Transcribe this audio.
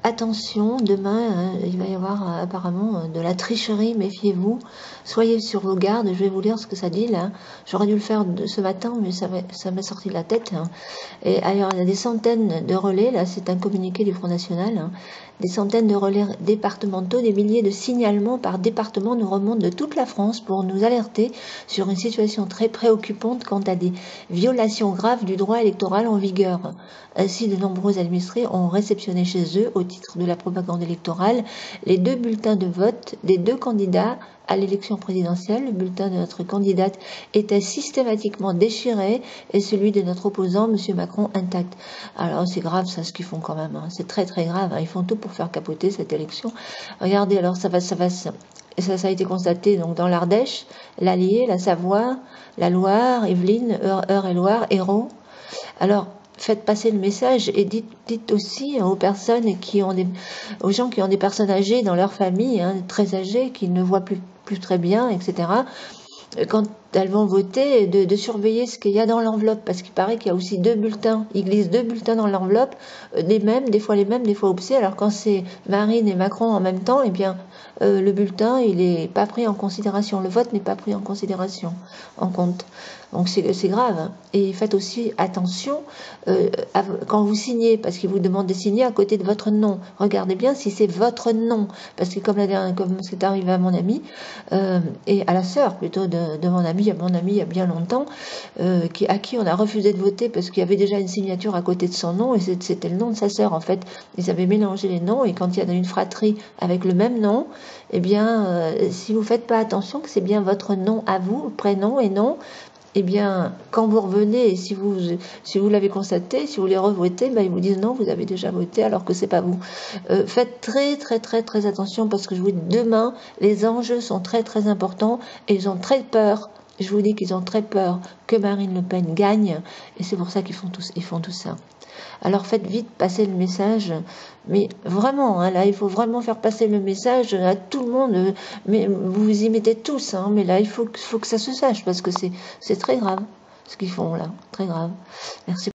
Attention, demain, il va y avoir apparemment de la tricherie, méfiez-vous. Soyez sur vos gardes, je vais vous lire ce que ça dit là. J'aurais dû le faire ce matin, mais ça m'est sorti de la tête. Hein. Et alors, il y a des centaines de relais, là c'est un communiqué du Front National, hein. Des centaines de relais départementaux, des milliers de signalements par département nous remontent de toute la France pour nous alerter sur une situation très préoccupante quant à des violations graves du droit électoral en vigueur. Ainsi, de nombreux administrés ont réceptionné chez eux, au titre de la propagande électorale, les 2 bulletins de vote des 2 candidats à l'élection présidentielle. Le bulletin de notre candidate était systématiquement déchiré et celui de notre opposant, M. Macron, intact. Alors c'est grave ça ce qu'ils font quand même, hein. C'est très très grave, hein. Ils font tout pour faire capoter cette élection. Regardez, alors ça a été constaté donc dans l'Ardèche, l'Allier, la Savoie, la Loire, Yvelines, Eure-et-Loire, Hérault. Alors faites passer le message et dites aussi aux personnes aux gens qui ont des personnes âgées dans leur famille, hein, très âgées, qui ne voient plus très bien, etc., quand elles vont voter, de surveiller ce qu'il y a dans l'enveloppe, parce qu'il paraît qu'il y a aussi 2 bulletins, ils glissent 2 bulletins dans l'enveloppe, des fois opposés, alors quand c'est Marine et Macron en même temps, eh bien, le bulletin, il n'est pas pris en considération, le vote n'est pas pris en considération, en compte. Donc c'est grave. Hein. Et faites aussi attention quand vous signez, parce qu'il vous demande de signer à côté de votre nom. Regardez bien si c'est votre nom, parce que comme c'est arrivé à mon ami, et à la sœur plutôt de mon ami il y a bien longtemps, à qui on a refusé de voter parce qu'il y avait déjà une signature à côté de son nom, et c'était le nom de sa sœur en fait. Ils avaient mélangé les noms, et quand il y a une fratrie avec le même nom, eh bien, si vous faites pas attention que c'est bien votre nom à vous, prénom et nom, eh bien, quand vous revenez, et si vous l'avez constaté, si vous les revotez, ben, ils vous disent non, vous avez déjà voté alors que c'est pas vous. Faites très très très très attention, parce que je vous dis, demain, les enjeux sont très très importants et ils ont très peur. Je vous dis qu'ils ont très peur que Marine Le Pen gagne, et c'est pour ça qu'ils font tout ça. Alors faites vite passer le message, mais vraiment, hein, là il faut vraiment faire passer le message à tout le monde, mais vous vous y mettez tous, hein, mais là il faut que ça se sache, parce que c'est très grave ce qu'ils font là, très grave. Merci.